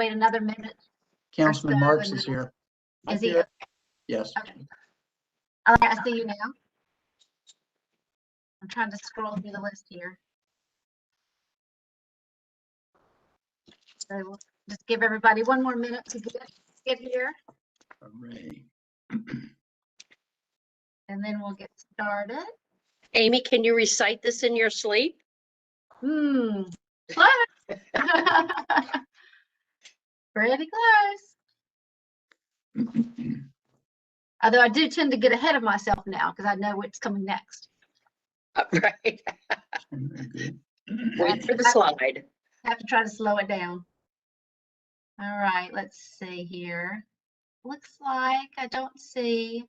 wait another minute? Councilman Marks is here. Is he? here. Yes. Okay. All right, I see you now. I'm trying to scroll through the list here. So we'll just give everybody one more minute to get here, Hooray. and then we'll get started. Amy, can you recite this in your sleep? Close. Pretty close. Although I do tend to get ahead of myself now because I know what's coming next. Right. Very good. Wait for the slide. I have to try to slow it down. All right, let's see here. Looks like I do not see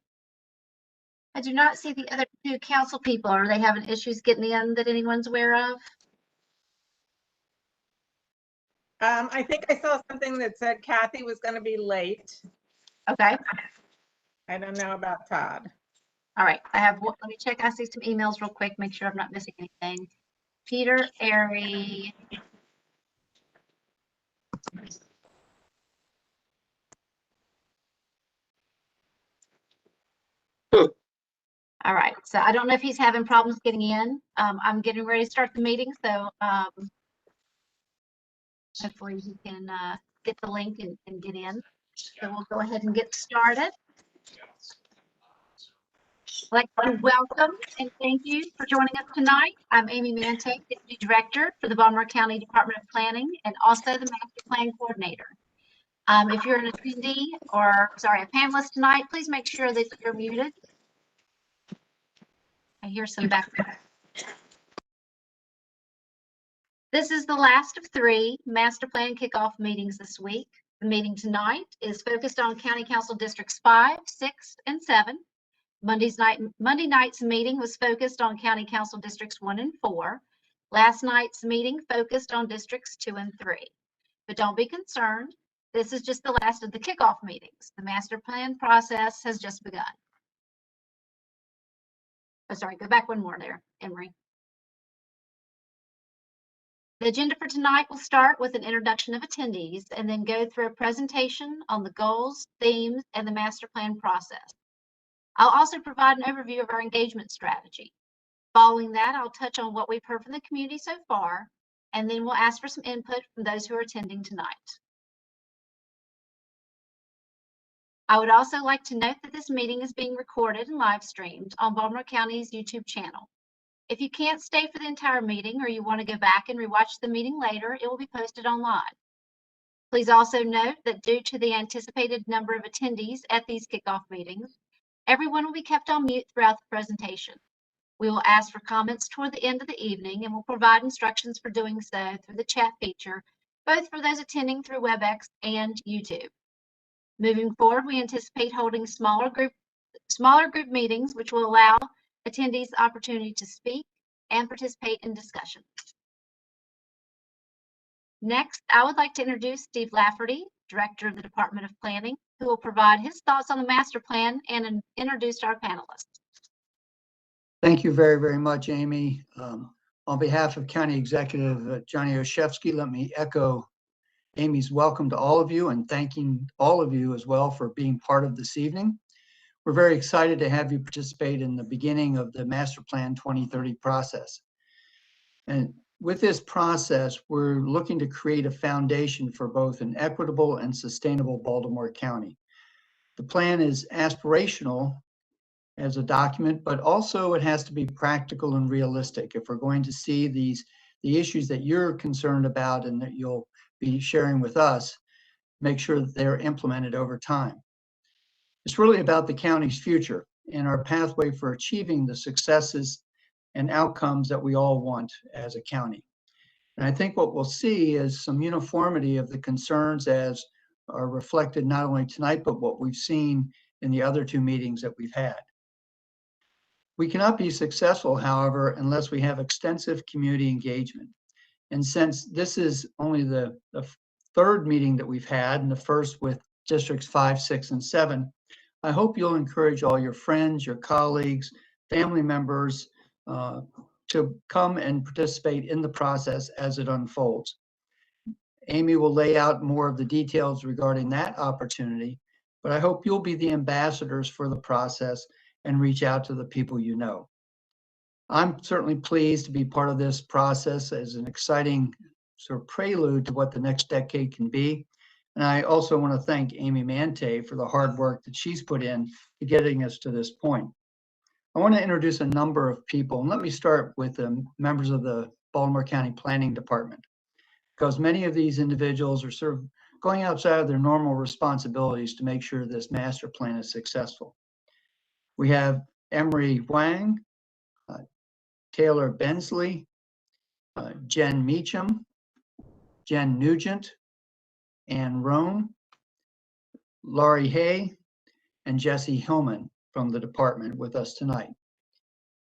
the other two council people. Are they having issues getting in that anyone's aware of? I think I saw something that said Cathy was going to be late. Okay. I don't know about Todd. All right. Let me check. I see some emails real quick. Make sure I'm not missing anything. Peter, Airy. All right. So I don't know if he's having problems getting in. I'm getting ready to start the meeting. So hopefully he can get the link and get in. So we'll go ahead and get started. I'd like to welcome and thank you for joining us tonight. I'm Amy Mante, Deputy Director for the Baltimore County Department of Planning and also the Master Plan Coordinator. If you're an attendee or, sorry, a panelist tonight, please make sure that you're muted. I hear some background. This is the last of 3 Master Plan kickoff meetings this week. The meeting tonight is focused on County Council Districts 5, 6, and 7. Monday night's meeting was focused on County Council Districts 1 and 4. Last night's meeting focused on Districts 2 and 3. But don't be concerned. This is just the last of the kickoff meetings. The master plan process has just begun. Oh, sorry, go back one more there, Emery. The agenda for tonight will start with an introduction of attendees and then go through a presentation on the goals, themes, and the master plan process. I'll also provide an overview of our engagement strategy. Following that, I'll touch on what we've heard from the community so far, and then we'll ask for some input from those who are attending tonight. I would also like to note that this meeting is being recorded and live streamed on Baltimore County's YouTube channel. If you can't stay for the entire meeting or you want to go back and rewatch the meeting later, it will be posted online. Please also note that due to the anticipated number of attendees at these kickoff meetings, everyone will be kept on mute throughout the presentation. We will ask for comments toward the end of the evening and will provide instructions for doing so through the chat feature, both for those attending through WebEx and YouTube. Moving forward, we anticipate holding smaller group meetings, which will allow attendees the opportunity to speak and participate in discussion. Next, I would like to introduce Steve Lafferty, Director of the Department of Planning, who will provide his thoughts on the master plan and introduce our panelists. Thank you very, very much, Amy. On behalf of County Executive Johnny Oshevsky, let me echo Amy's welcome to all of you and thanking all of you as well for being part of this evening. We're very excited to have you participate in the beginning of the Master Plan 2030 process. And with this process, we're looking to create a foundation for both an equitable and sustainable Baltimore County. The plan is aspirational as a document, but also it has to be practical and realistic if we're going to see the issues that you're concerned about and that you'll be sharing with us, make sure that they're implemented over time. It's really about the county's future and our pathway for achieving the successes and outcomes that we all want as a county. And I think what we'll see is some uniformity of the concerns as are reflected not only tonight, but what we've seen in the other 2 meetings that we've had. We cannot be successful, however, unless we have extensive community engagement. And since this is only the 3rd meeting that we've had, and the first with Districts 5, 6, and 7, I hope you'll encourage all your friends, your colleagues, family members to come and participate in the process as it unfolds. Amy will lay out more of the details regarding that opportunity, but I hope you'll be the ambassadors for the process and reach out to the people you know. I'm certainly pleased to be part of this process as an exciting sort of prelude to what the next decade can be. And I also want to thank Amy Mante for the hard work that she's put in to getting us to this point. I want to introduce a number of people, and let me start with the members of the Baltimore County Planning Department, because many of these individuals are sort of going outside of their normal responsibilities to make sure this master plan is successful. We have Emery Wang, Taylor Bensley, Jen Meacham, Jen Nugent, Ann Roan, Laurie Hay, and Jesse Hillman from the department with us tonight.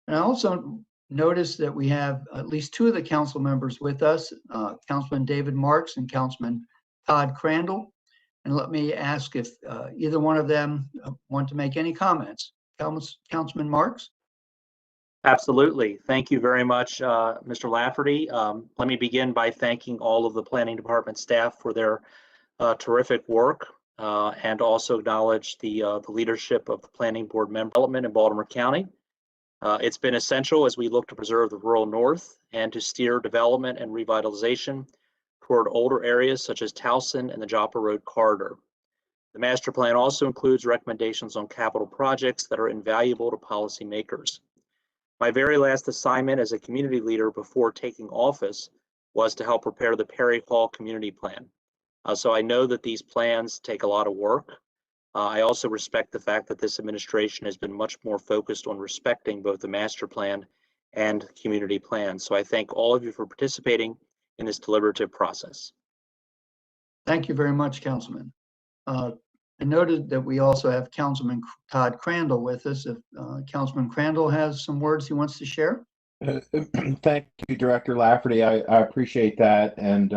And I also noticed that we have at least two of the council members with us, Councilman David Marks and Councilman Todd Crandall. And let me ask if either one of them want to make any comments. Councilman Marks? Absolutely. Thank you very much, Mr. Lafferty. Let me begin by thanking all of the planning department staff for their terrific work and also acknowledge the leadership of the planning board member development in Baltimore County. It's been essential as we look to preserve the rural north and to steer development and revitalization toward older areas such as Towson and the Joppa Road corridor. The master plan also includes recommendations on capital projects that are invaluable to policymakers. My very last assignment as a community leader before taking office was to help prepare the Perry Hall Community Plan. So I know that these plans take a lot of work. I also respect the fact that this administration has been much more focused on respecting both the master plan and community plan. So I thank all of you for participating in this deliberative process. Thank you very much, Councilman. I noted that we also have Councilman Todd Crandall with us. If Councilman Crandall has some words he wants to share. Thank you, Director Lafferty. I appreciate that. And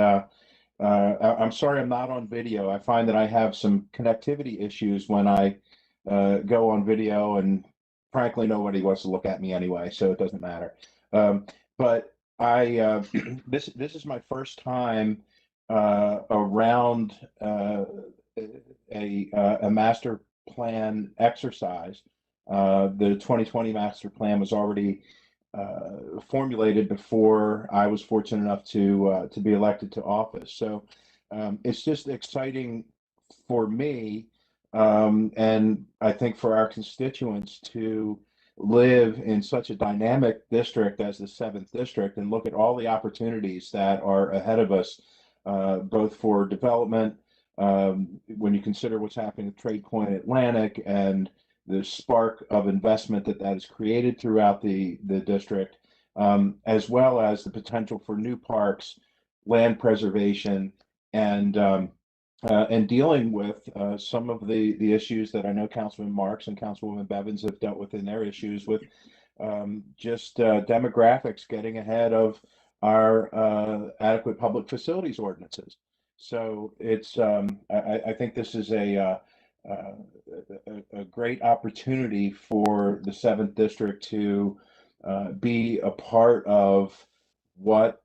I'm sorry I'm not on video. I find that I have some connectivity issues when I go on video, and frankly, nobody wants to look at me anyway, so it doesn't matter. But I this is my first time around a master plan exercise. The 2020 master plan was already formulated before I was fortunate enough to be elected to office. So it's just exciting for me, and I think for our constituents, to live in such a dynamic district as the 7th district and look at all the opportunities that are ahead of us, both for development, when you consider what's happening at Trade Point Atlantic and the spark of investment that has created throughout the district, as well as the potential for new parks, land preservation, and dealing with some of the issues that I know Councilman Marks and Councilwoman Bevins have dealt with in their issues with just demographics getting ahead of our adequate public facilities ordinances. So it's I think this is a great opportunity for the 7th district to be a part of what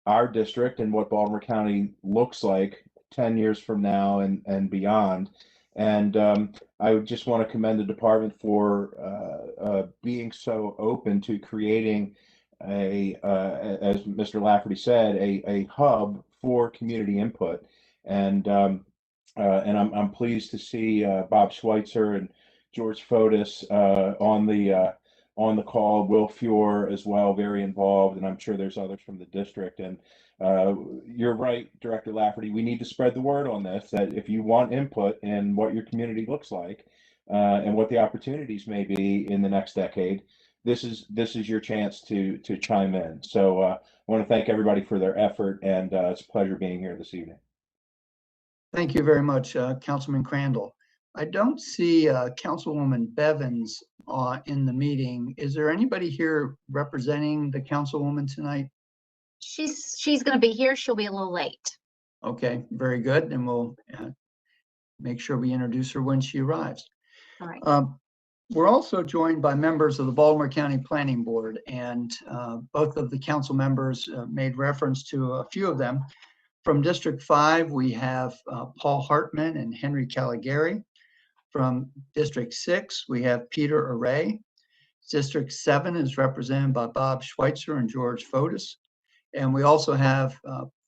our district and what Baltimore County looks like 10 years from now and beyond. And I would just want to commend the department for being so open to creating as Mr. Lafferty said, a hub for community input. And I'm pleased to see Bob Schweitzer and George Fotis on the call. Will Fuhr as well, very involved, and I'm sure there's others from the district. And you're right, Director Lafferty. We need to spread the word on this. That if you want input in what your community looks like and what the opportunities may be in the next decade, this is your chance to chime in. So I want to thank everybody for their effort, and it's a pleasure being here this evening. Thank you very much, Councilman Crandall. I don't see Councilwoman Bevins in the meeting. Is there anybody here representing the Councilwoman tonight? She's going to be here. She'll be a little late. Okay, very good. And we'll make sure we introduce her when she arrives. All right. We're also joined by members of the Baltimore County Planning Board, and both of the council members made reference to a few of them. From District 5, we have Paul Hartman and Henry Caligari. From District 6, we have Peter Array. District 7 is represented by Bob Schweitzer and George Fotis. And we also have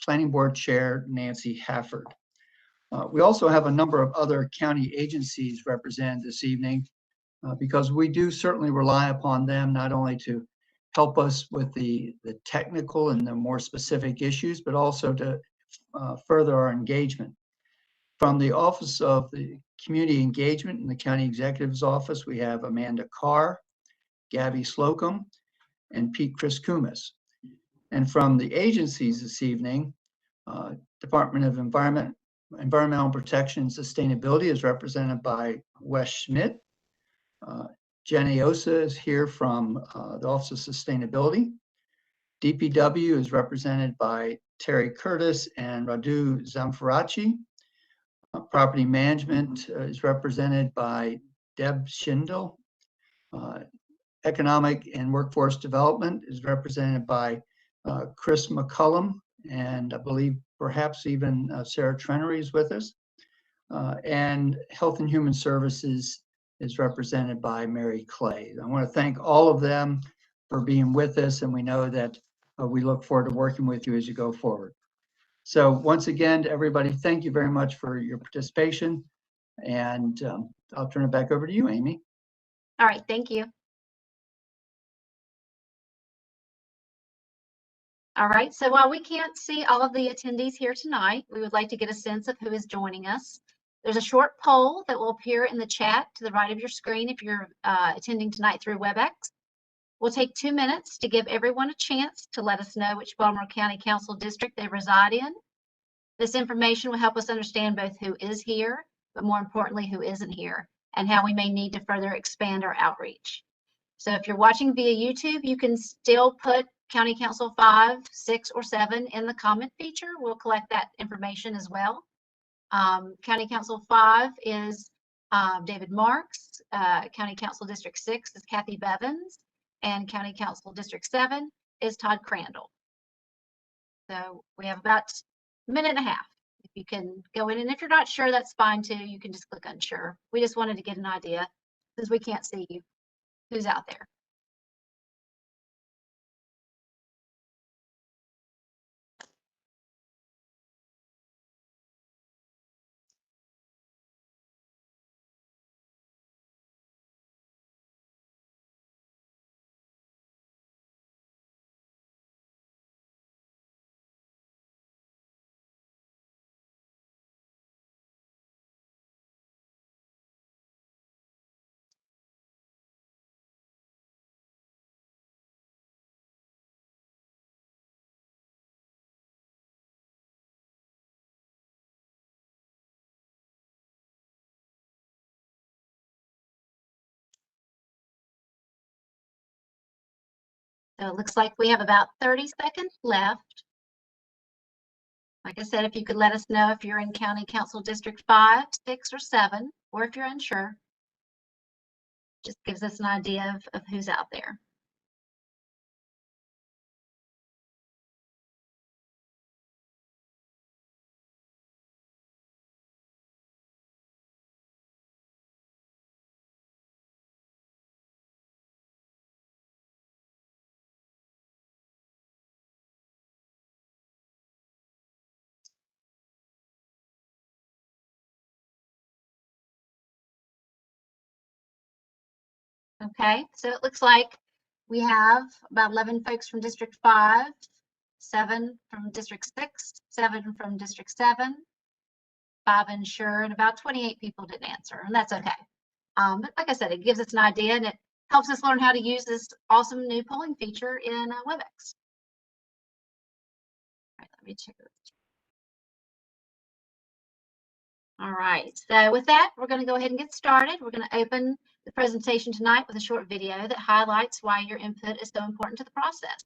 Planning Board Chair Nancy Hafford. We also have a number of other county agencies represented this evening because we do certainly rely upon them not only to help us with the technical and the more specific issues, but also to further our engagement. From the Office of the Community Engagement in the County Executive's Office, we have Amanda Carr, Gabby Slocum, and Pete Kumis. And from the agencies this evening, Department of Environmental Protection and Sustainability is represented by Wes Schmidt. Jenny Osa is here from the Office of Sustainability. DPW is represented by Terry Curtis and Radu Zamfarachi. Property Management is represented by Deb Schindel. Economic and Workforce Development is represented by Chris McCullum, and I believe perhaps even Sarah Trenery is with us. And Health and Human Services is represented by Mary Clay. I want to thank all of them for being with us, and we know that we look forward to working with you as you go forward. So once again, to everybody, thank you very much for your participation, and I'll turn it back over to you, Amy. All right, thank you. All right, so while we can't see all of the attendees here tonight, we would like to get a sense of who is joining us. There's a short poll that will appear in the chat to the right of your screen if you're attending tonight through WebEx. We'll take 2 minutes to give everyone a chance to let us know which Baltimore County Council district they reside in. This information will help us understand both who is here, but more importantly, who isn't here, and how we may need to further expand our outreach. So if you're watching via YouTube, you can still put County Council 5, 6, or 7 in the comment feature. We'll collect that information as well. County Council 5 is David Marks. County Council District 6 is Cathy Bevins. And County Council District 7 is Todd Crandall. So we have about a minute and a half. If you can go in, and if you're not sure, that's fine too. You can just click unsure. We just wanted to get an idea, since we can't see you, who's out there. So it looks like we have about 30 seconds left. Like I said, if you could let us know if you're in County Council District 5, 6, or 7, or if you're unsure. Just gives us an idea of who's out there. Okay, so it looks like we have about 11 folks from District 5, 7 from District 6, 7 from District 7, 5 unsure, and about 28 people didn't answer, and that's okay. But like I said, it gives us an idea, and it helps us learn how to use this awesome new polling feature in WebEx. All right, let me check this. All right, so with that, we're going to go ahead and get started. We're going to open the presentation tonight with a short video that highlights why your input is so important to the process.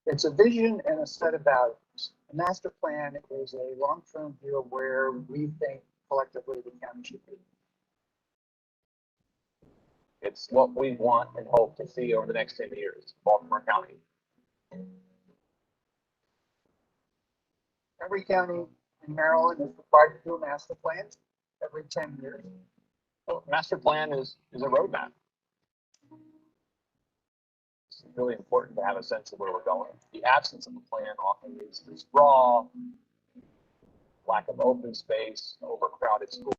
It's a vision and a set of values. A master plan is a long-term view of where we think collectively the county should be. It's what we want and hope to see over the next 10 years, Baltimore County. Every county in Maryland is required to do a master plan every 10 years. So master plan is a roadmap. It's really important to have a sense of where we're going. The absence of a plan often leads to sprawl, lack of open space, overcrowded schools.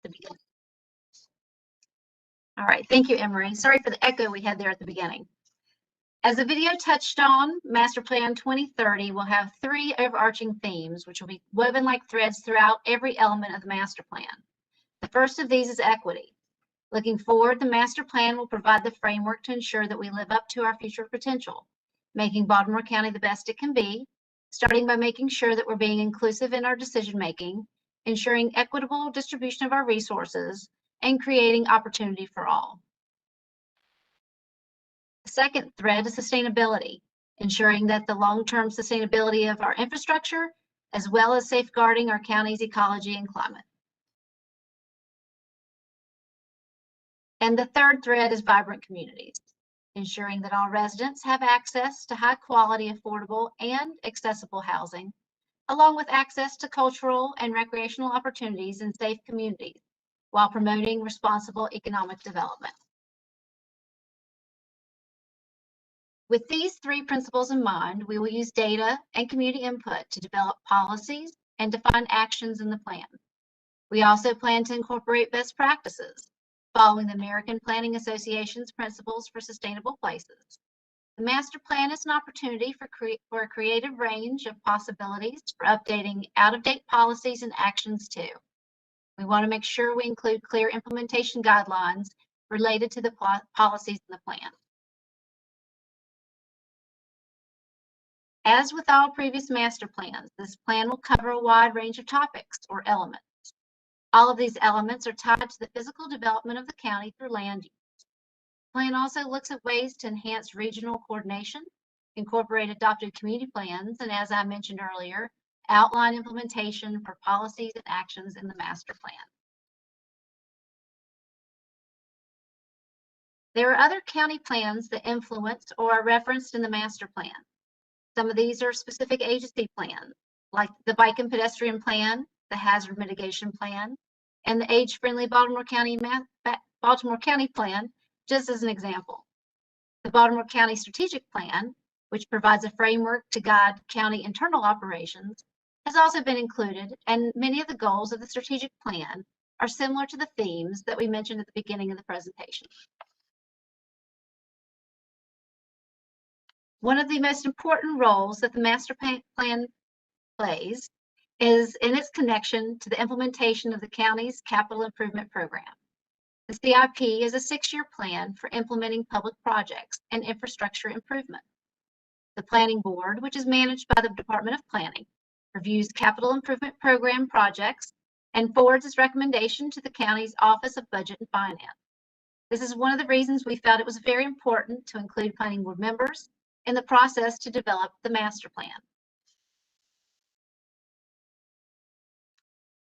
The beginning. All right, thank you, Emery. Sorry for the echo we had there at the beginning. As the video touched on, Master Plan 2030 will have 3 overarching themes, which will be woven like threads throughout every element of the master plan. The first of these is equity. Looking forward, the master plan will provide the framework to ensure that we live up to our future potential, making Baltimore County the best it can be, starting by making sure that we're being inclusive in our decision-making, ensuring equitable distribution of our resources, and creating opportunity for all. The second thread is sustainability, ensuring that the long-term sustainability of our infrastructure, as well as safeguarding our county's ecology and climate. And the third thread is vibrant communities, ensuring that all residents have access to high-quality, affordable, and accessible housing, along with access to cultural and recreational opportunities in safe communities, while promoting responsible economic development. With these 3 principles in mind, we will use data and community input to develop policies and define actions in the plan. We also plan to incorporate best practices, following the American Planning Association's principles for sustainable places. The master plan is an opportunity for a creative range of possibilities for updating out-of-date policies and actions too. We want to make sure we include clear implementation guidelines related to the policies in the plan. As with all previous master plans, this plan will cover a wide range of topics or elements. All of these elements are tied to the physical development of the county through land use. The plan also looks at ways to enhance regional coordination, incorporate adopted community plans, and as I mentioned earlier, outline implementation for policies and actions in the master plan. There are other county plans that influence or are referenced in the master plan. Some of these are specific agency plans, like the Bike and Pedestrian Plan, the Hazard Mitigation Plan, and the Age-Friendly Baltimore County Plan, just as an example. The Baltimore County Strategic Plan, which provides a framework to guide county internal operations, has also been included, and many of the goals of the strategic plan are similar to the themes that we mentioned at the beginning of the presentation. One of the most important roles that the master plan plays is in its connection to the implementation of the county's capital improvement program. The CIP is a 6-year plan for implementing public projects and infrastructure improvement. The Planning Board, which is managed by the Department of Planning, reviews capital improvement program projects and forwards its recommendation to the county's Office of Budget and Finance. This is one of the reasons we felt it was very important to include Planning Board members in the process to develop the master plan.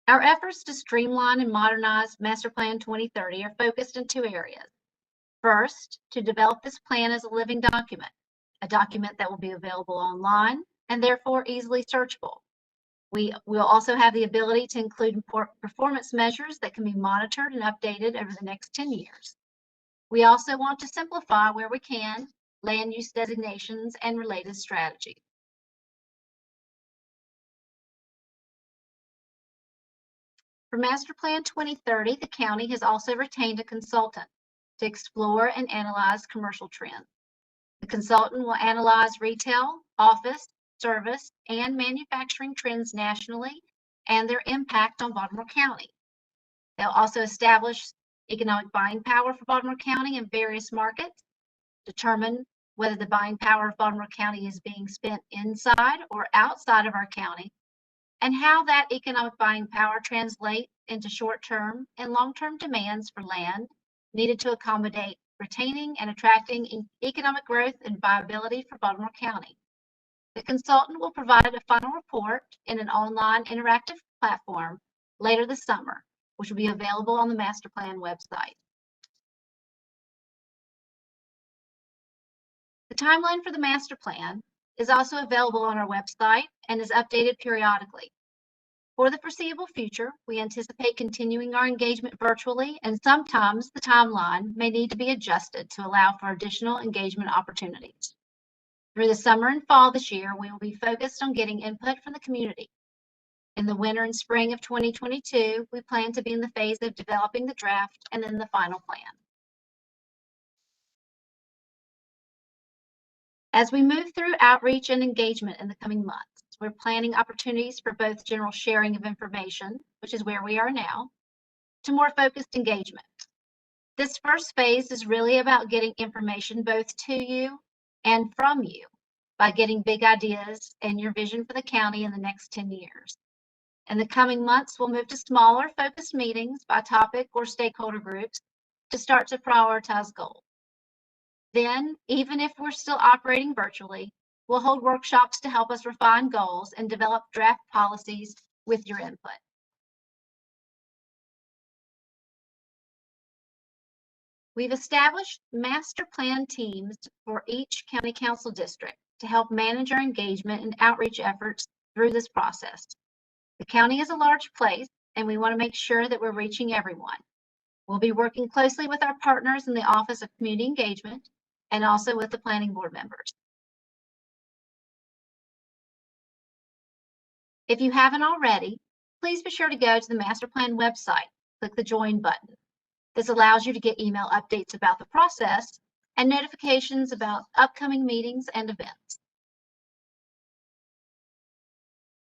Our efforts to streamline and modernize Master Plan 2030 are focused in 2 areas. First, to develop this plan as a living document, a document that will be available online and therefore easily searchable. We will also have the ability to include performance measures that can be monitored and updated over the next 10 years. We also want to simplify where we can land use designations and related strategies. For Master Plan 2030, the county has also retained a consultant to explore and analyze commercial trends. The consultant will analyze retail, office, service, and manufacturing trends nationally and their impact on Baltimore County. They'll also establish economic buying power for Baltimore County in various markets, determine whether the buying power of Baltimore County is being spent inside or outside of our county, and how that economic buying power translates into short-term and long-term demands for land needed to accommodate retaining and attracting economic growth and viability for Baltimore County. The consultant will provide a final report in an online interactive platform later this summer, which will be available on the Master Plan website. The timeline for the Master Plan is also available on our website and is updated periodically. For the foreseeable future, we anticipate continuing our engagement virtually, and sometimes the timeline may need to be adjusted to allow for additional engagement opportunities. Through the summer and fall this year, we will be focused on getting input from the community. In the winter and spring of 2022, we plan to be in the phase of developing the draft and then the final plan. As we move through outreach and engagement in the coming months, we're planning opportunities for both general sharing of information, which is where we are now, to more focused engagement. This first phase is really about getting information both to you and from you by getting big ideas and your vision for the county in the next 10 years. In the coming months, we'll move to smaller focused meetings by topic or stakeholder groups to start to prioritize goals. Then, even if we're still operating virtually, we'll hold workshops to help us refine goals and develop draft policies with your input. We've established master plan teams for each county council district to help manage our engagement and outreach efforts through this process. The county is a large place, and we want to make sure that we're reaching everyone. We'll be working closely with our partners in the Office of Community Engagement and also with the Planning Board members. If you haven't already, please be sure to go to the Master Plan website, click the Join button. This allows you to get email updates about the process and notifications about upcoming meetings and events.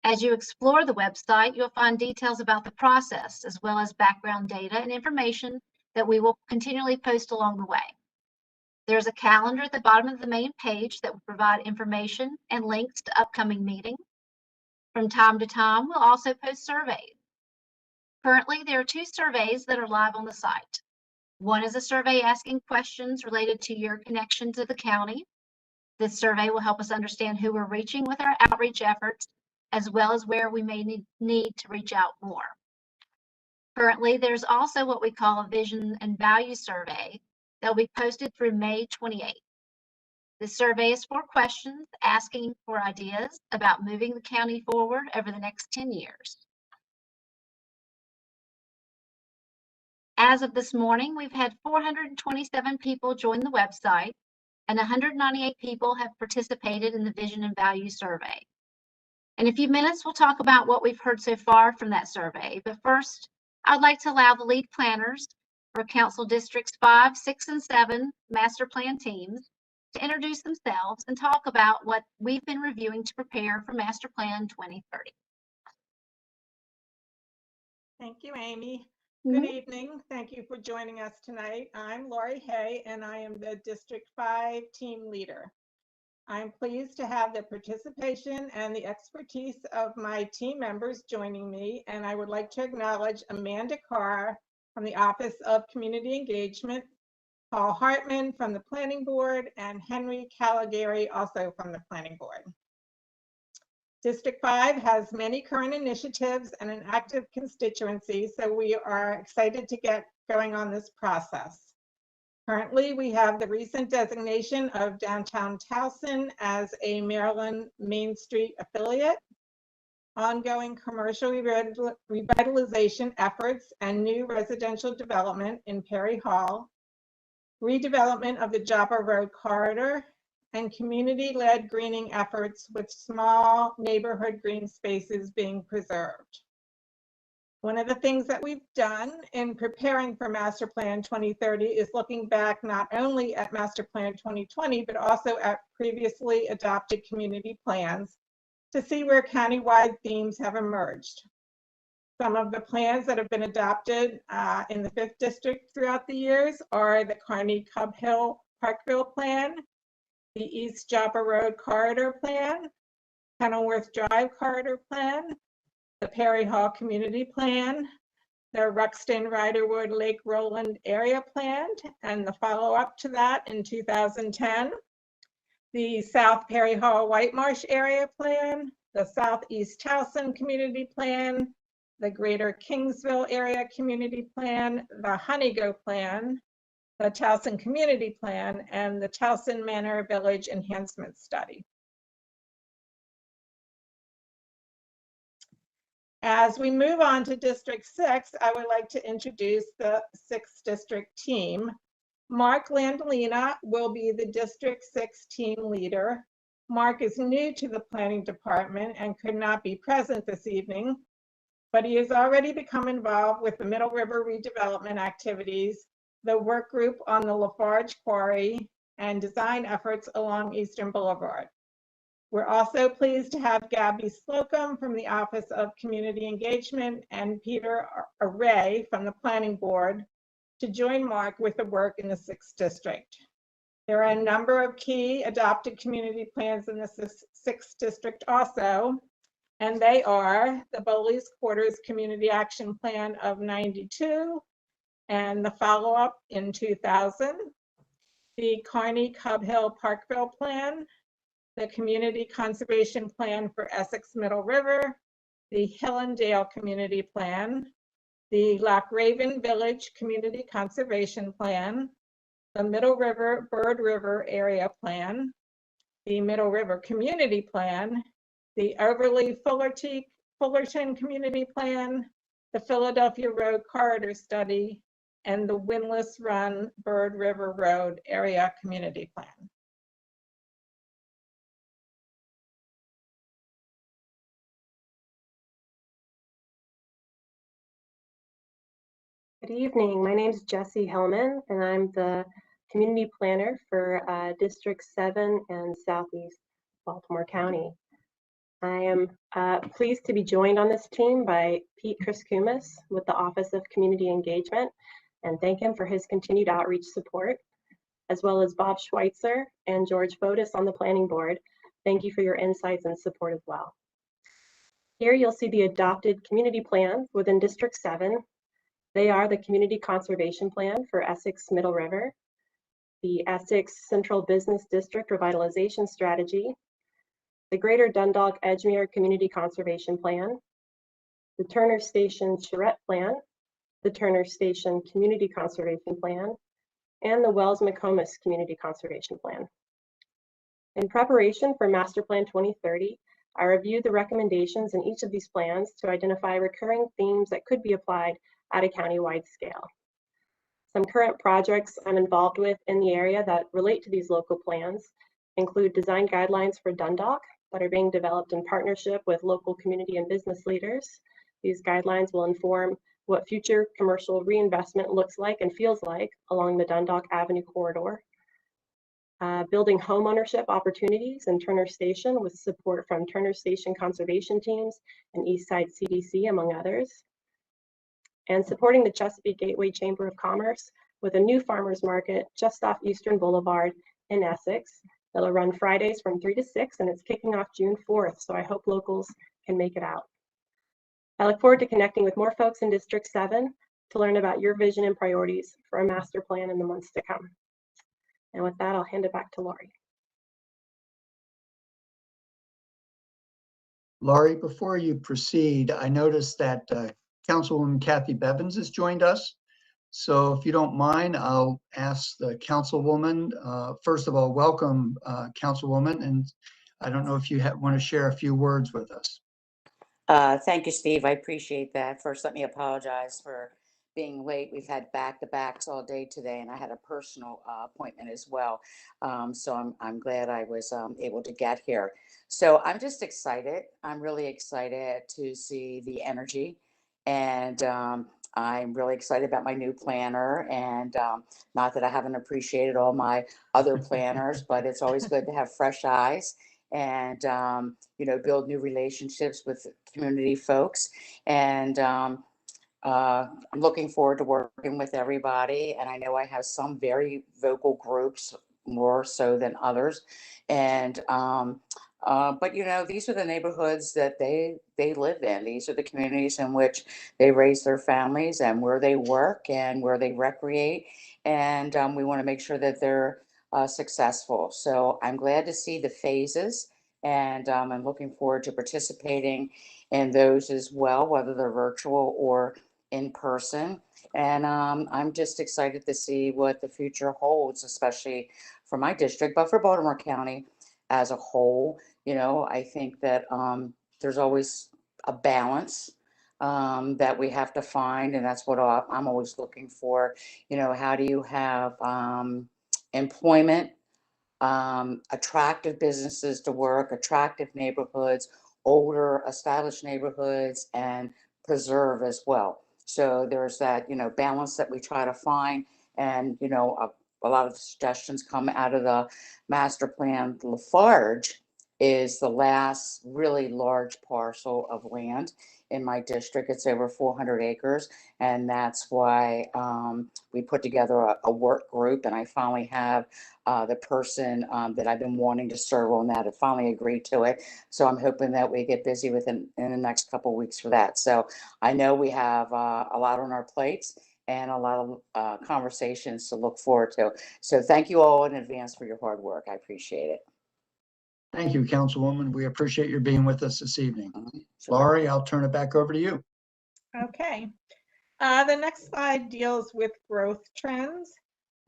As you explore the website, you'll find details about the process, as well as background data and information that we will continually post along the way. There's a calendar at the bottom of the main page that will provide information and links to upcoming meetings. From time to time, we'll also post surveys. Currently, there are 2 surveys that are live on the site. One is a survey asking questions related to your connection to the county. This survey will help us understand who we're reaching with our outreach efforts, as well as where we may need to reach out more. Currently, there's also what we call a vision and value survey that will be posted through May 28th. This survey is 4 questions asking for ideas about moving the county forward over the next 10 years. As of this morning, we've had 427 people join the website, and 198 people have participated in the Vision and Value survey. In a few minutes, we'll talk about what we've heard so far from that survey. But first, I'd like to allow the lead planners for Council Districts 5, 6, and 7 Master Plan teams to introduce themselves and talk about what we've been reviewing to prepare for Master Plan 2030. Thank you, Amy. Good evening. Thank you for joining us tonight. I'm Lori Hay, and I am the District 5 team leader. I'm pleased to have the participation and the expertise of my team members joining me, and I would like to acknowledge Amanda Carr from the Office of Community Engagement, Paul Hartman from the Planning Board, and Henry Caligari, also from the Planning Board. District 5 has many current initiatives and an active constituency, so we are excited to get going on this process. Currently, we have the recent designation of downtown Towson as a Maryland Main Street affiliate, ongoing commercial revitalization efforts and new residential development in Perry Hall, redevelopment of the Joppa Road corridor, and community-led greening efforts with small neighborhood green spaces being preserved. One of the things that we've done in preparing for Master Plan 2030 is looking back not only at Master Plan 2020, but also at previously adopted community plans to see where countywide themes have emerged. Some of the plans that have been adopted in the 5th District throughout the years are the Kearney-Cub Hill Parkville Plan, the East Joppa Road Corridor Plan, Kenilworth Drive Corridor Plan, the Perry Hall Community Plan, the Ruxton Riderwood Lake Roland Area Plan, and the follow-up to that in 2010, the South Perry Hall White Marsh Area Plan, the Southeast Towson Community Plan, the Greater Kingsville Area Community Plan, the Honeygo Plan, the Towson Community Plan, and the Towson Manor Village Enhancement Study. As we move on to District 6, I would like to introduce the 6th District team. Mark Landolina will be the District 6 team leader. Mark is new to the Planning Department and could not be present this evening, but he has already become involved with the Middle River redevelopment activities, the work group on the Lafarge Quarry, and design efforts along Eastern Boulevard. We're also pleased to have Gabby Slocum from the Office of Community Engagement and Peter Array from the Planning Board to join Mark with the work in the 6th District. There are a number of key adopted community plans in the 6th District also, and they are the Bowley's Quarters Community Action Plan of '92 and the follow-up in 2000, the Kearney-Cub Hill Parkville Plan, the Community Conservation Plan for Essex Middle River, the Hillendale Community Plan, the Loch Raven Village Community Conservation Plan, the Middle River Bird River Area Plan, the Middle River Community Plan, the Overly Fullerton Community Plan, the Philadelphia Road Corridor Study, and the Windlass Run Bird River Road Area Community Plan. Good evening. My name is Jessie Hellman, and I'm the community planner for District 7 and Southeast Baltimore County. I am pleased to be joined on this team by Pete Kriskumis with the Office of Community Engagement, and thank him for his continued outreach support, as well as Bob Schweitzer and George Fotis on the Planning Board. Thank you for your insights and support as well. Here you'll see the adopted community plans within District 7. They are the Community Conservation Plan for Essex Middle River, the Essex Central Business District Revitalization Strategy, the Greater Dundalk-Edgemere Community Conservation Plan, the Turner Station Charette Plan, the Turner Station Community Conservation Plan, and the Wells-McComas Community Conservation Plan. In preparation for Master Plan 2030, I reviewed the recommendations in each of these plans to identify recurring themes that could be applied at a countywide scale. Some current projects I'm involved with in the area that relate to these local plans include design guidelines for Dundalk that are being developed in partnership with local community and business leaders. These guidelines will inform what future commercial reinvestment looks like and feels like along the Dundalk Avenue corridor. Building homeownership opportunities in Turner Station with support from Turner Station conservation teams and Eastside CDC, among others. and supporting the Chesapeake Gateway Chamber of Commerce with a new farmers market just off Eastern Boulevard in Essex. It'll run Fridays from 3 to 6, and it's kicking off June 4th, so I hope locals can make it out. I look forward to connecting with more folks in District 7 to learn about your vision and priorities for a master plan in the months to come. And with that, I'll hand it back to Lori. Laurie, before you proceed, I noticed that Councilwoman Cathy Bevins has joined us. So if you don't mind, I'll ask the Councilwoman, first of all, welcome Councilwoman, and I don't know if you want to share a few words with us. Thank you, Steve. I appreciate that. First, let me apologize for being late. We've had back-to-backs all day today, and I had a personal appointment as well. So I'm glad I was able to get here. So I'm just excited. I'm really excited to see the energy, and I'm really excited about my new planner. And not that I haven't appreciated all my other planners, but it's always good to have fresh eyes and you know, build new relationships with community folks. And I'm looking forward to working with everybody. And I know I have some very vocal groups, more so than others. And but you know, these are the neighborhoods that they live in. These are the communities in which they raise their families and where they work and where they recreate. And we want to make sure that they're successful. So I'm glad to see the phases, and I'm looking forward to participating in those as well, whether they're virtual or in person. And I'm just excited to see what the future holds, especially for my district, but for Baltimore County as a whole. You know, I think that there's always a balance that we have to find, and that's what I'm always looking for. You know, how do you have employment, attractive businesses to work, attractive neighborhoods, older established neighborhoods, and preserve as well. So there's that, you know, balance that we try to find. And, you know, a lot of the suggestions come out of the master plan. Lafarge is the last really large parcel of land in my district. It's over 400 acres. And that's why we put together a work group, and I finally have the person that I've been wanting to serve on that have finally agreed to it. So I'm hoping that we get busy in the next couple of weeks for that. So I know we have a lot on our plates and a lot of conversations to look forward to. So thank you all in advance for your hard work. I appreciate it. Thank you, Councilwoman. We appreciate your being with us this evening. Sure. Laurie, I'll turn it back over to you. Okay. The next slide deals with growth trends.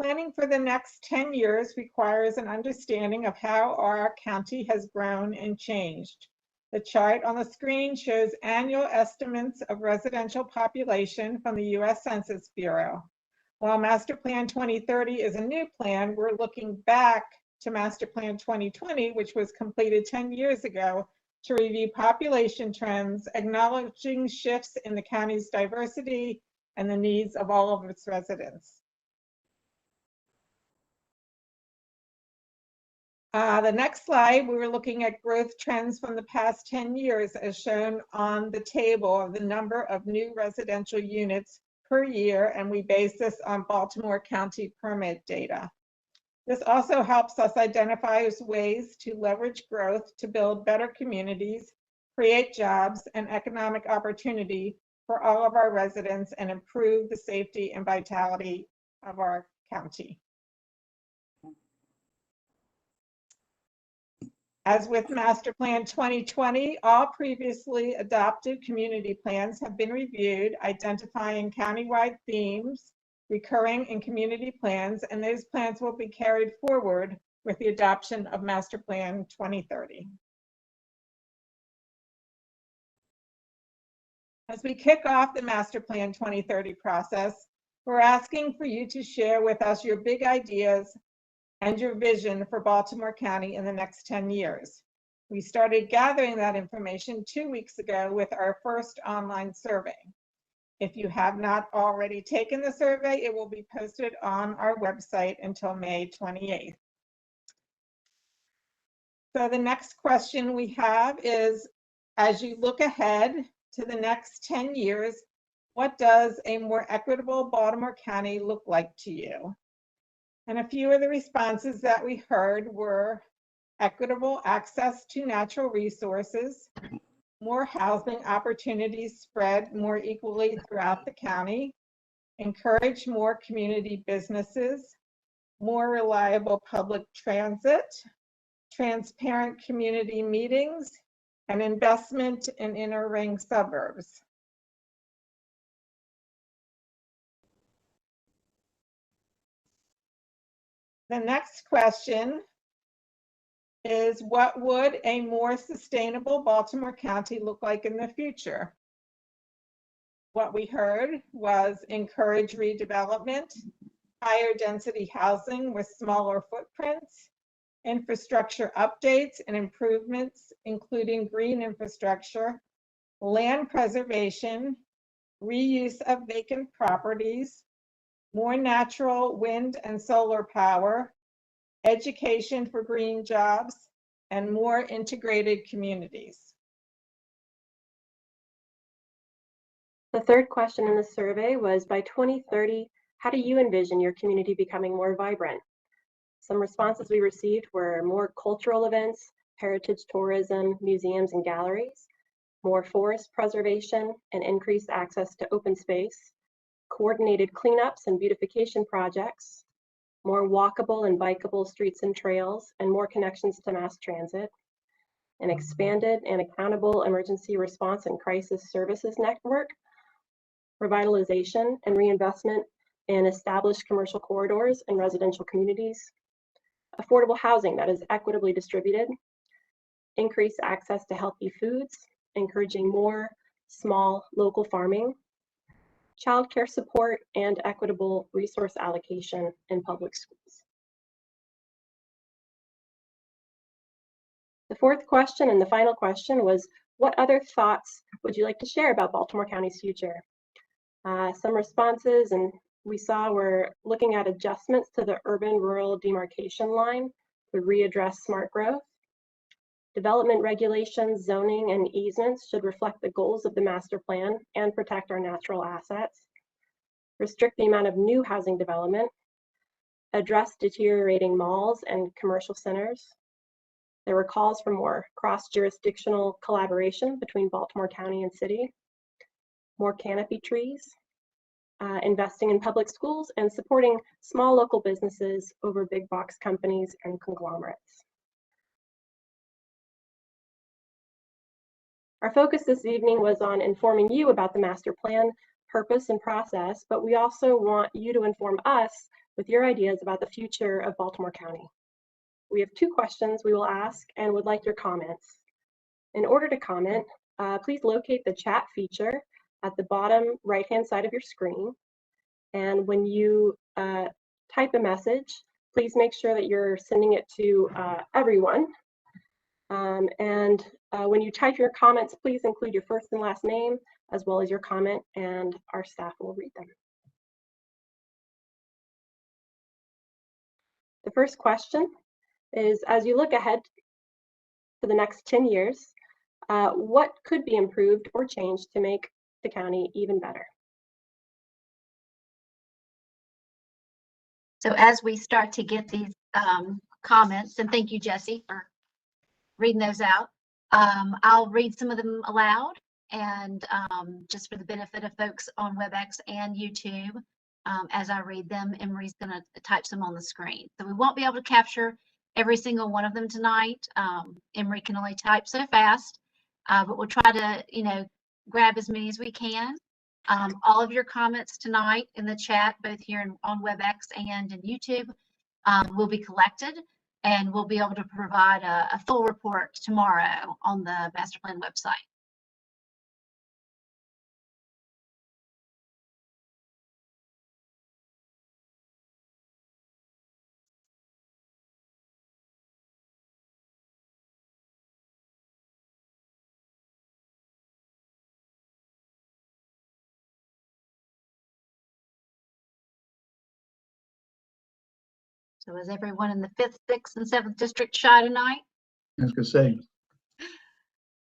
Planning for the next 10 years requires an understanding of how our county has grown and changed. The chart on the screen shows annual estimates of residential population from the U.S. Census Bureau. While Master Plan 2030 is a new plan, we're looking back to Master Plan 2020, which was completed 10 years ago, to review population trends, acknowledging shifts in the county's diversity and the needs of all of its residents. The next slide, we were looking at growth trends from the past 10 years as shown on the table of the number of new residential units per year, and we base this on Baltimore County permit data. This also helps us identify ways to leverage growth to build better communities, create jobs and economic opportunity for all of our residents, and improve the safety and vitality of our county. As with Master Plan 2020, all previously adopted community plans have been reviewed, identifying countywide themes recurring in community plans, and those plans will be carried forward with the adoption of Master Plan 2030. As we kick off the Master Plan 2030 process, we're asking for you to share with us your big ideas and your vision for Baltimore County in the next 10 years. We started gathering that information 2 weeks ago with our first online survey. If you have not already taken the survey, it will be posted on our website until May 28th. So the next question we have is, as you look ahead to the next 10 years, What does a more equitable Baltimore County look like to you? And a few of the responses that we heard were equitable access to natural resources, more housing opportunities spread more equally throughout the county, encourage more community businesses, more reliable public transit, transparent community meetings, and investment in inner ring suburbs. The next question is, what would a more sustainable Baltimore County look like in the future? What we heard was encourage redevelopment, higher density housing with smaller footprints, infrastructure updates and improvements, including green infrastructure, land preservation, reuse of vacant properties, more natural wind and solar power, education for green jobs, and more integrated communities. The third question in the survey was, by 2030, how do you envision your community becoming more vibrant? Some responses we received were more cultural events, heritage tourism, museums and galleries, more forest preservation and increased access to open space, coordinated cleanups and beautification projects, more walkable and bikeable streets and trails, and more connections to mass transit, an expanded and accountable emergency response and crisis services network, revitalization and reinvestment in established commercial corridors and residential communities, affordable housing that is equitably distributed, increased access to healthy foods, encouraging more small local farming, childcare support, and equitable resource allocation in public schools. The fourth question and the final question was, what other thoughts would you like to share about Baltimore County's future? Some responses and we saw we're looking at adjustments to the urban-rural demarcation line to readdress smart growth. Development regulations, zoning, and easements should reflect the goals of the master plan and protect our natural assets. Restrict the amount of new housing development. Address deteriorating malls and commercial centers. There were calls for more cross-jurisdictional collaboration between Baltimore County and city. More canopy trees. Investing in public schools and supporting small local businesses over big box companies and conglomerates. Our focus this evening was on informing you about the master plan, purpose, and process, but we also want you to inform us with your ideas about the future of Baltimore County. We have 2 questions we will ask and would like your comments. In order to comment, please locate the chat feature at the bottom right-hand side of your screen. And when you type a message, please make sure that you're sending it to everyone. When you type your comments, please include your first and last name, as well as your comment, and our staff will read them. The first question is, as you look ahead for the next 10 years, what could be improved or changed to make the county even better? So as we start to get these comments, and thank you, Jesse, for reading those out, I'll read some of them aloud, and just for the benefit of folks on WebEx and YouTube, as I read them, Emery's going to type some on the screen. So we won't be able to capture every single one of them tonight. Emery can only type so fast, but we'll try to, grab as many as we can. All of your comments tonight in the chat, both here on WebEx and in YouTube, will be collected, and we'll be able to provide a full report tomorrow on the master plan website. So is everyone in the 5th, 6th, and 7th district shy tonight? I was going to say.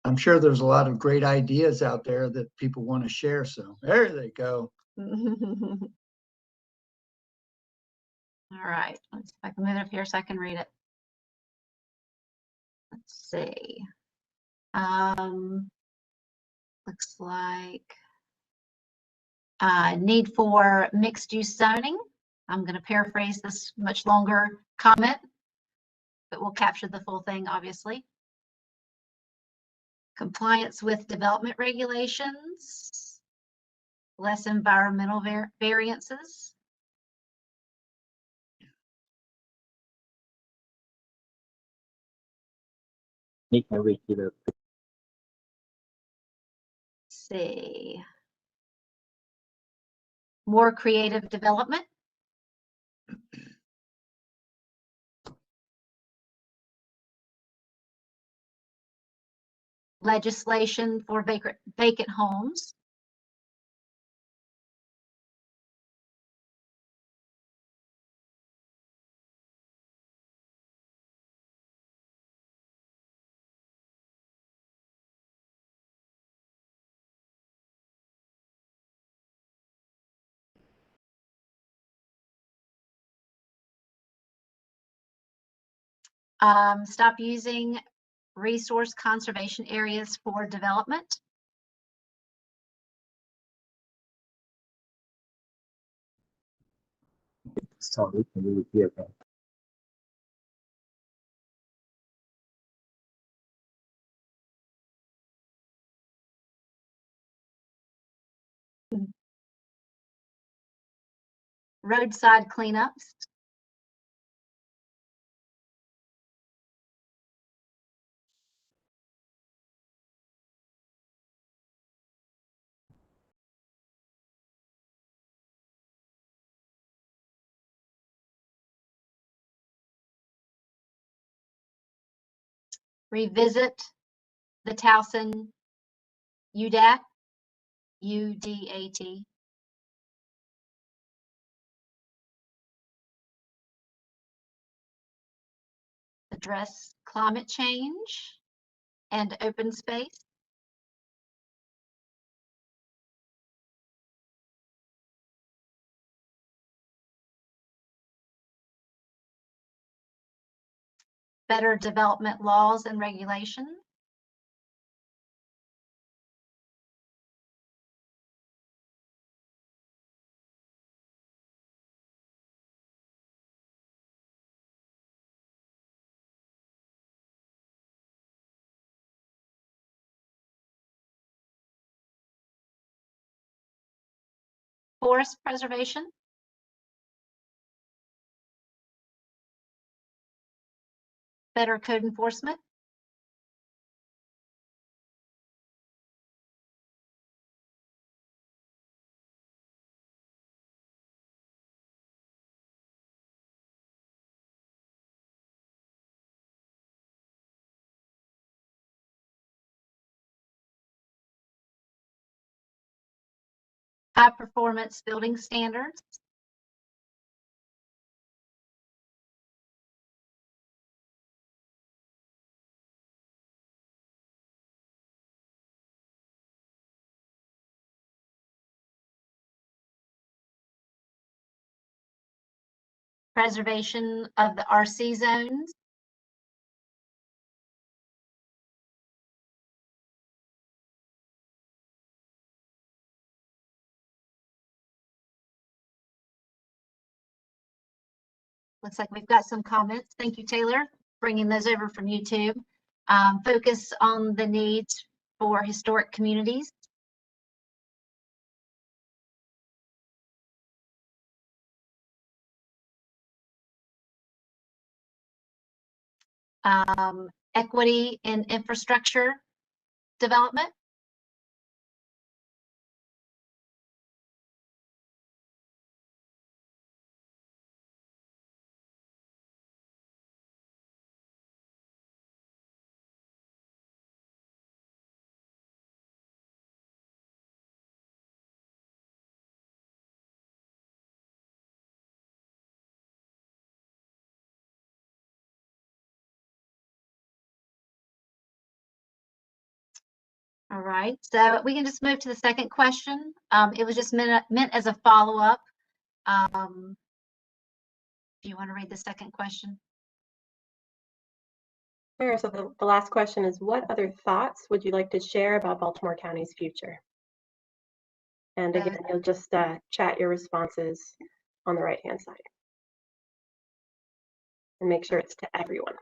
I'm sure there's a lot of great ideas out there that people want to share. So there they go. All right, let's see if I can move it up here so I can read it. Let's see. Looks like need for mixed use zoning. I'm going to paraphrase this much longer comment, but we'll capture the full thing, obviously. Compliance with development regulations, less environmental variances. See. More creative development. Legislation for vacant homes. Stop using resource conservation areas for development. Sorry, can you repeat that? Roadside cleanups. Revisit the Towson UDAT, UDAT. Address climate change and open space. Better development laws and regulations. Forest preservation. Better code enforcement. High performance building standards. Preservation of the RC zones. Looks like we've got some comments. Thank you, Taylor, bringing those over from YouTube. Focus on the needs for historic communities. Equity in infrastructure development. All right, so we can just move to the second question. It was just meant as a follow-up. Do you want to read the second question? Sure. So the last question is, what other thoughts would you like to share about Baltimore County's future? And again, you'll just chat your responses on the right-hand side. And make sure it's to everyone.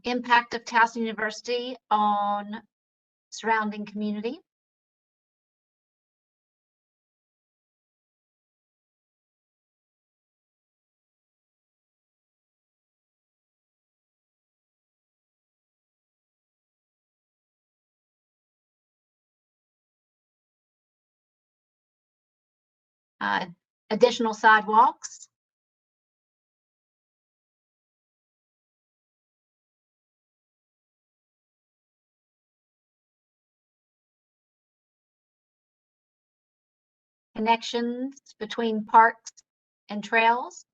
Impact of Towson University on surrounding community. Additional sidewalks. Connections between parks and trails.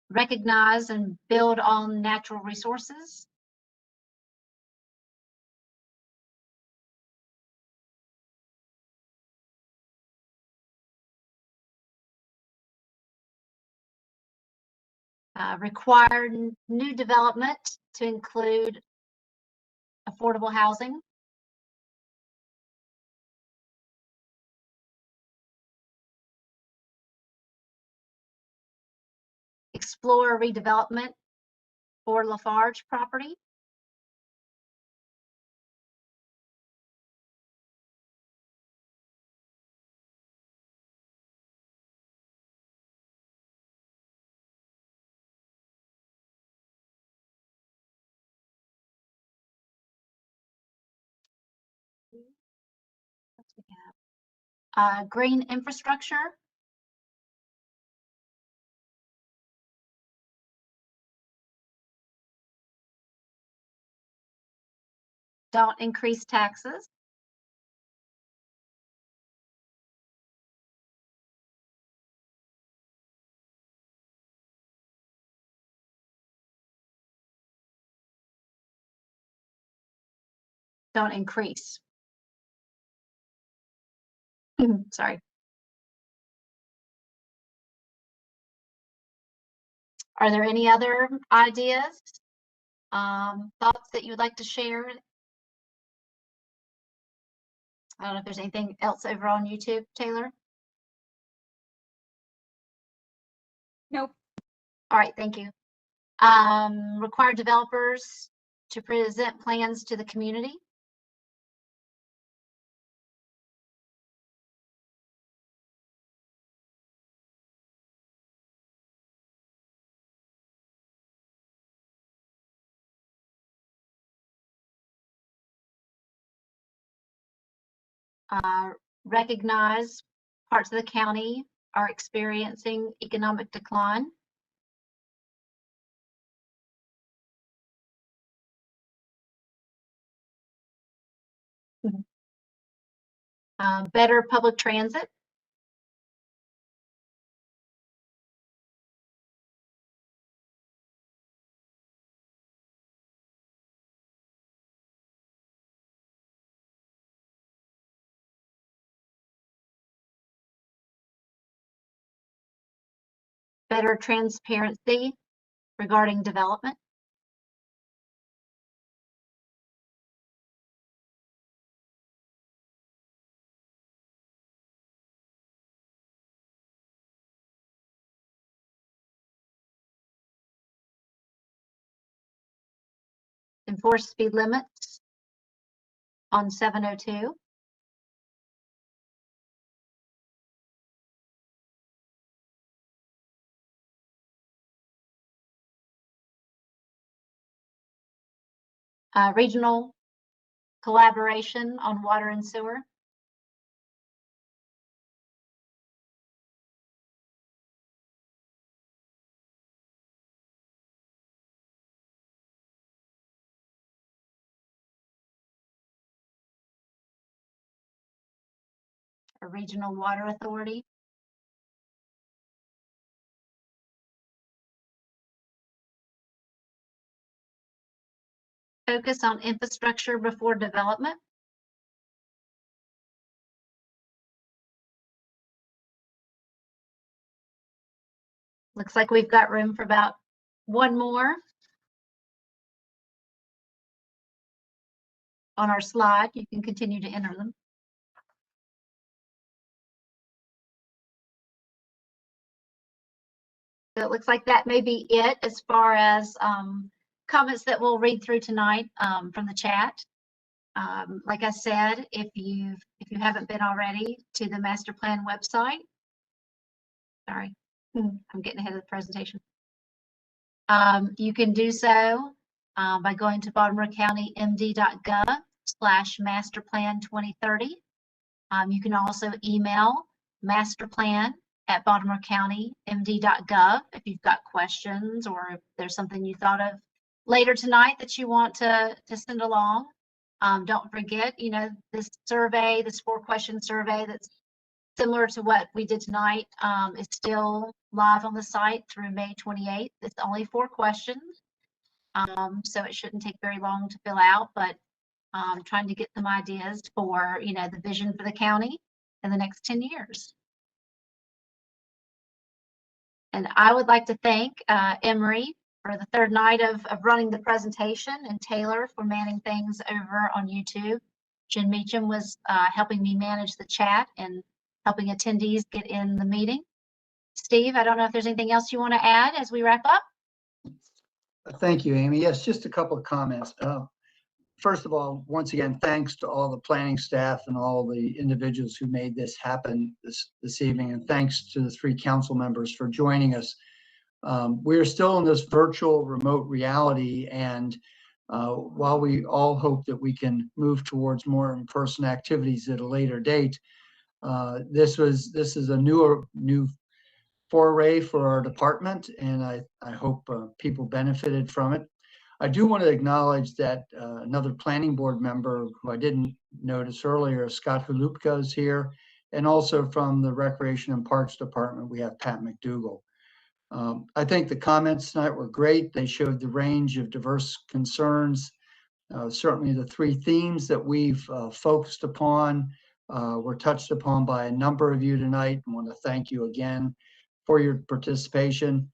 Recognize and build on natural resources. Require new development to include affordable housing. Explore redevelopment for Lafarge property. Green infrastructure. Don't increase taxes. Don't increase. Sorry. Are there any other ideas, thoughts that you would like to share? I don't know if there's anything else over on YouTube, Taylor. Nope. All right, thank you. Require developers to present plans to the community. Recognize parts of the county are experiencing economic decline. Better public transit. Better transparency regarding development. Enforce speed limits on 702. Regional collaboration on water and sewer. a regional water authority. Focus on infrastructure before development. Looks like we've got room for about one more on our slide. You can continue to enter them. So it looks like that may be it as far as comments that we'll read through tonight from the chat. Like I said, if you haven't been already to the master plan website, sorry, I'm getting ahead of the presentation. You can do so by going to baltimorecounty.md.gov/masterplan2030. You can also email masterplan@baltimorecounty.md.gov if you've got questions or if there's something you thought of later tonight that you want to send along. Don't forget, this survey, this 4-question survey that's similar to what we did tonight, is still live on the site through May 28th. It's only 4 questions, so it shouldn't take very long to fill out, but trying to get some ideas for, the vision for the county in the next 10 years. And I would like to thank Emery for the 3rd night of running the presentation, and Taylor for manning things over on YouTube. Jen Meacham was helping me manage the chat and helping attendees get in the meeting. Steve, I don't know if there's anything else you want to add as we wrap up? Thank you, Amy. Yes, just a couple of comments. First of all, once again, thanks to all the planning staff and all the individuals who made this happen this evening, and thanks to the 3 council members for joining us. We're still in this virtual remote reality, and while we all hope that we can move towards more in-person activities at a later date, this is a new foray for our department, and I hope people benefited from it. I do want to acknowledge that another planning board member who I didn't notice earlier, Scott Hulupka, is here, and also from the Recreation and Parks Department, we have Pat McDougall. I think the comments tonight were great. They showed the range of diverse concerns. Certainly the 3 themes that we've focused upon were touched upon by a number of you tonight. I want to thank you again for your participation.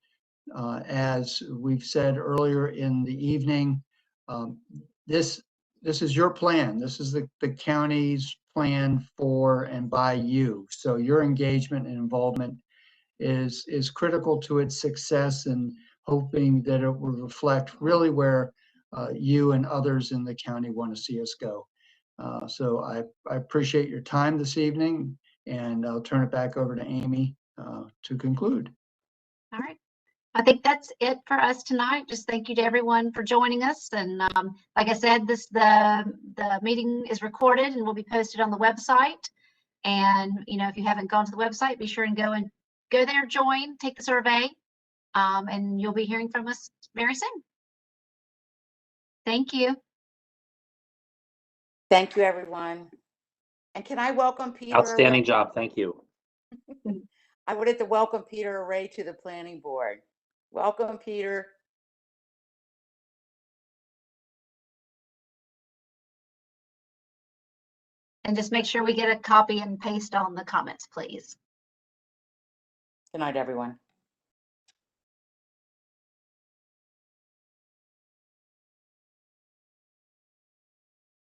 As we've said earlier in the evening, this is your plan. This is the county's plan for and by you. So your engagement and involvement is critical to its success, and hoping that it will reflect really where you and others in the county want to see us go. So I appreciate your time this evening, and I'll turn it back over to Amy to conclude. All right. I think that's it for us tonight. Just thank you to everyone for joining us. And like I said, the meeting is recorded and will be posted on the website. And if you haven't gone to the website, be sure and go there, join, take the survey, and you'll be hearing from us very soon. Thank you. Thank you, everyone. And can I welcome Peter? Outstanding job. Thank you. I wanted to welcome Peter Array to the planning board. Welcome, Peter. And just make sure we get a copy and paste on the comments, please. Good night, everyone.